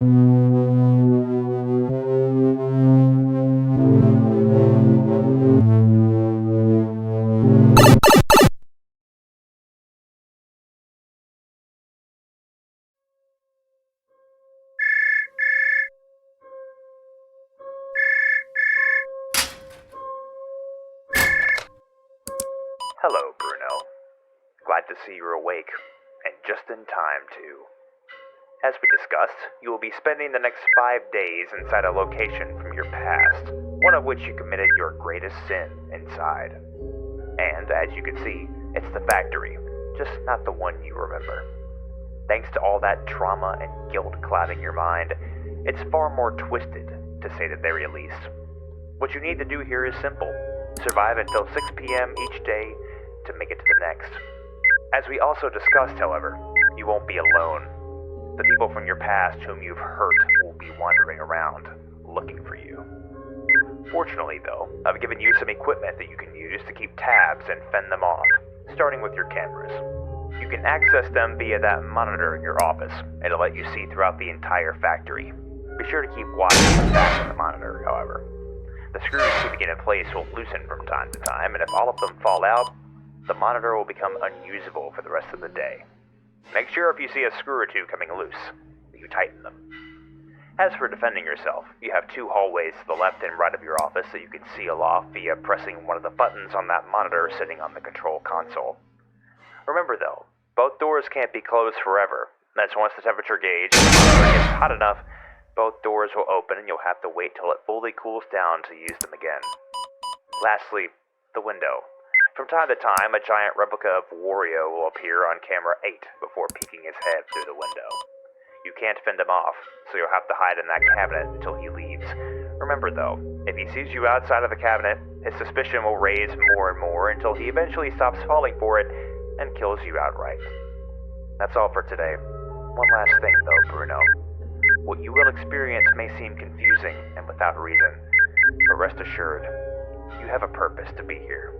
Hello, Bruno. Glad to see you're awake, and just in time, too. As we discussed, you will be spending the next 5 days inside a location from your past, one of which you committed your greatest sin inside. And, as you can see, it's the factory, just not the one you remember. Thanks to all that trauma and guilt clouding your mind, it's far more twisted, to say the very least. What you need to do here is simple. Survive until 6 p.m. each day to make it to the next. As we also discussed, however, you won't be alone. The people from your past whom you've hurt will be wandering around, looking for you. Fortunately, though, I've given you some equipment that you can use to keep tabs and fend them off, starting with your cameras. You can access them via that monitor in your office. It'll let you see throughout the entire factory. Be sure to keep watching the back of the monitor, however. The screws keeping it in place will loosen from time to time, and if all of them fall out, the monitor will become unusable for the rest of the day. Make sure if you see a screw or two coming loose, that you tighten them. As for defending yourself, you have 2 hallways to the left and right of your office that you can seal off via pressing one of the buttons on that monitor sitting on the control console. Remember though, both doors can't be closed forever. That's once the temperature gauge gets hot enough, both doors will open and you'll have to wait till it fully cools down to use them again. Lastly, the window. From time to time, a giant replica of Wario will appear on camera 8 before peeking his head through the window. You can't fend him off, so you'll have to hide in that cabinet until he leaves. Remember though, if he sees you outside of the cabinet, his suspicion will raise more and more until he eventually stops falling for it and kills you outright. That's all for today. One last thing though, Bruno. What you will experience may seem confusing and without reason, but rest assured, you have a purpose to be here.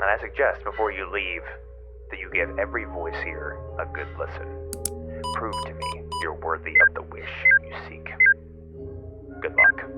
And I suggest before you leave that you give every voice here a good listen. Prove to me you're worthy of the wish you seek. Good luck.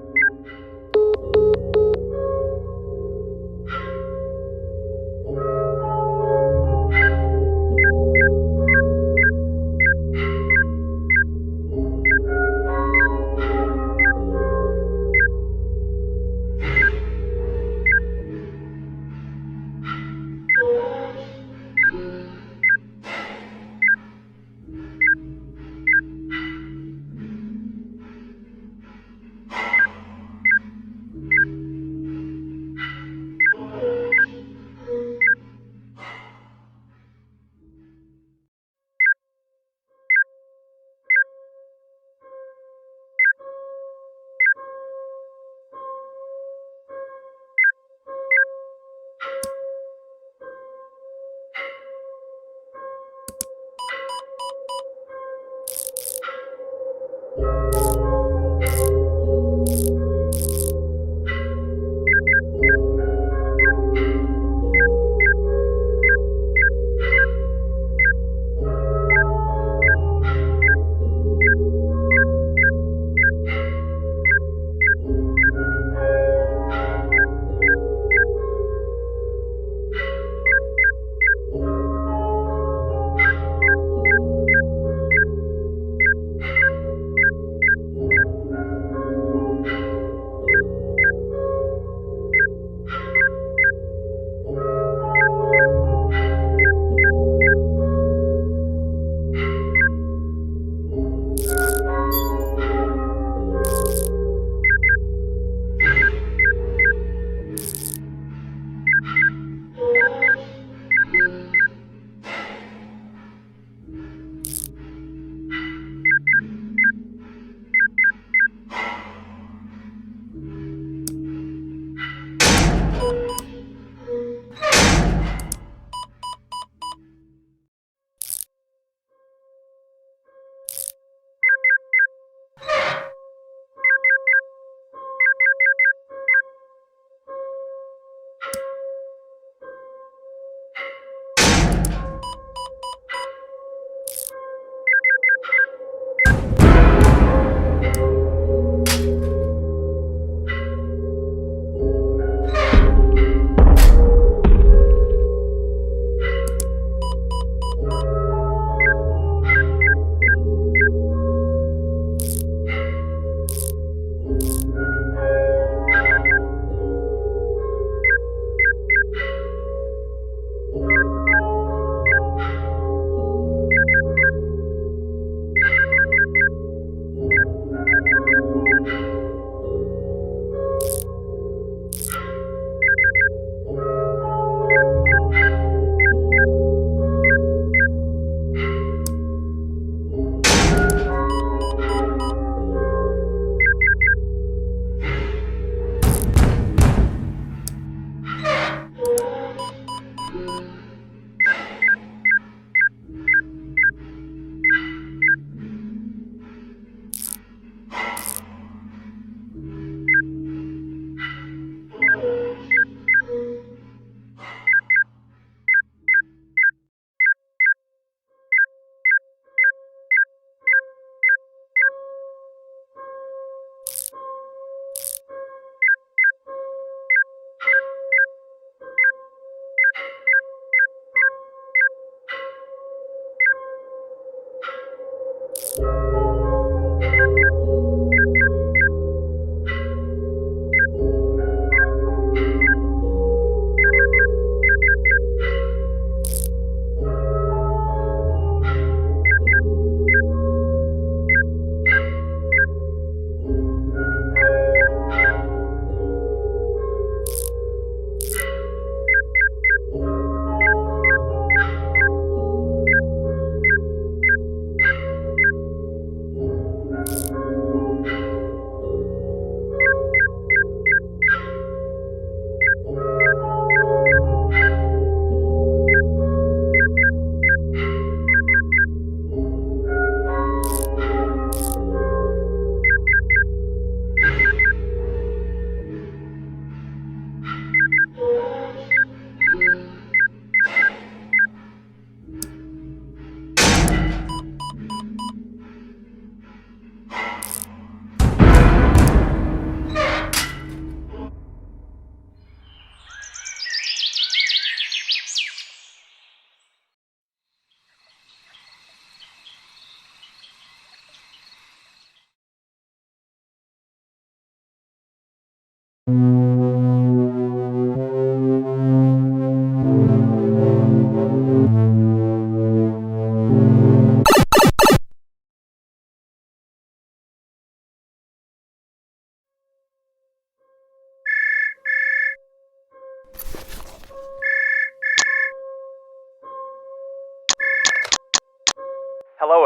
Hello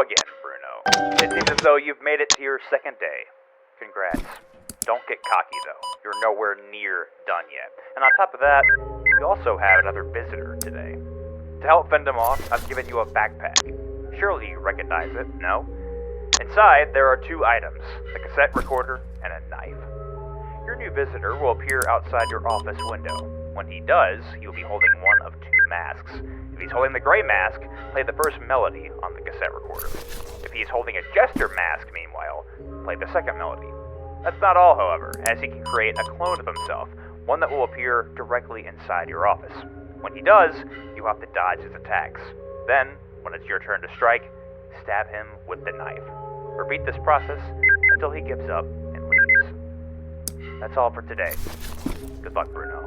again, Bruno. It seems as though you've made it to your second day. Congrats. Don't get cocky, though. You're nowhere near done yet. And on top of that, you also have another visitor today. To help fend him off, I've given you a backpack. Surely you recognize it, no? Inside, there are two items, a cassette recorder and a knife. Your new visitor will appear outside your office window. When he does, he'll be holding one of two masks. If he's holding the gray mask, play the first melody on the cassette recorder. If he is holding a jester mask, meanwhile, play the second melody. That's not all, however, as he can create a clone of himself, one that will appear directly inside your office. When he does, you have to dodge his attacks. Then, when it's your turn to strike, stab him with the knife. Repeat this process until he gives up and leaves. That's all for today. Good luck, Bruno.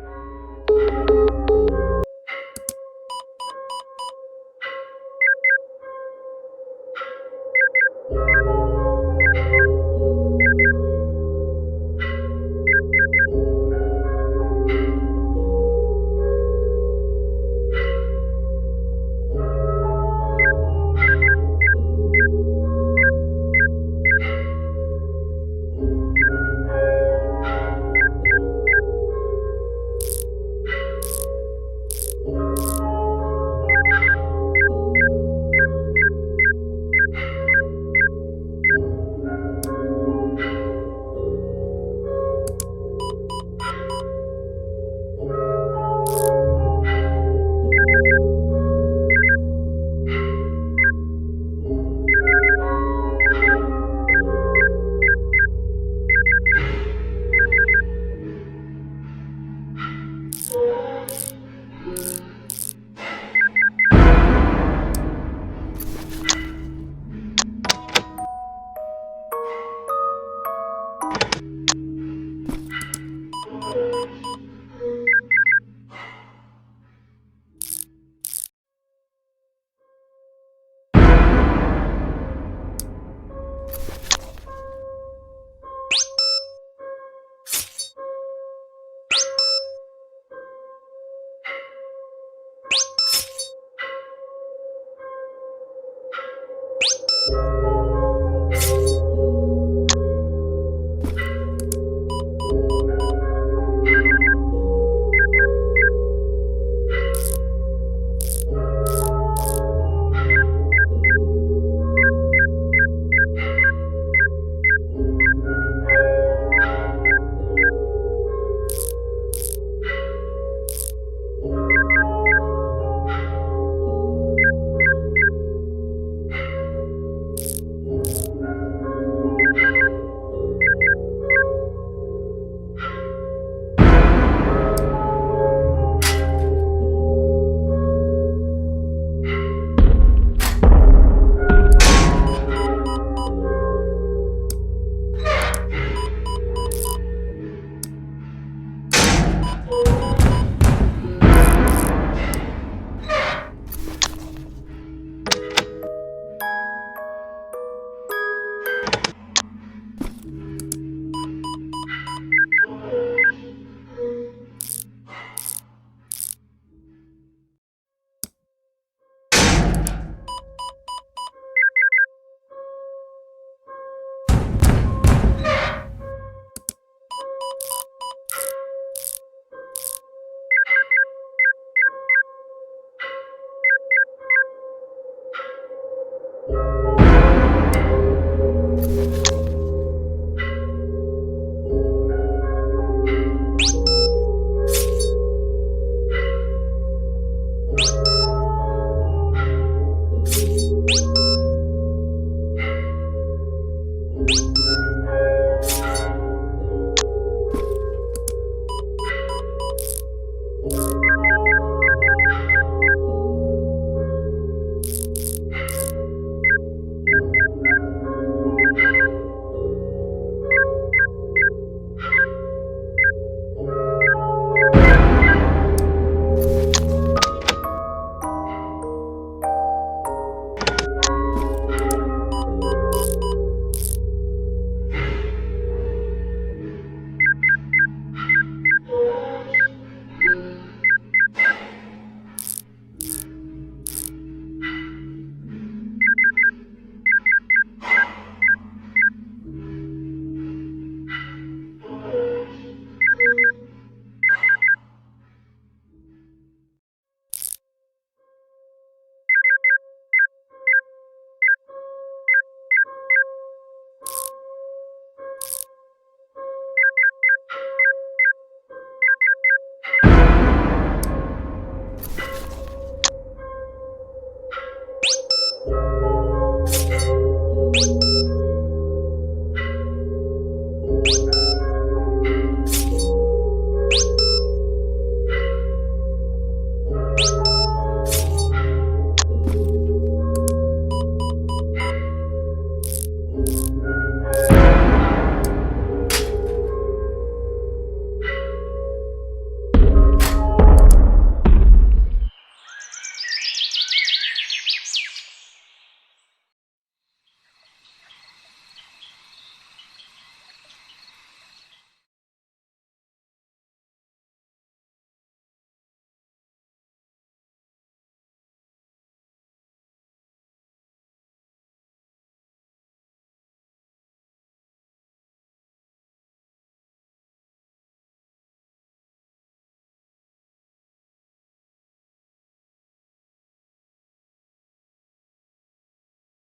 You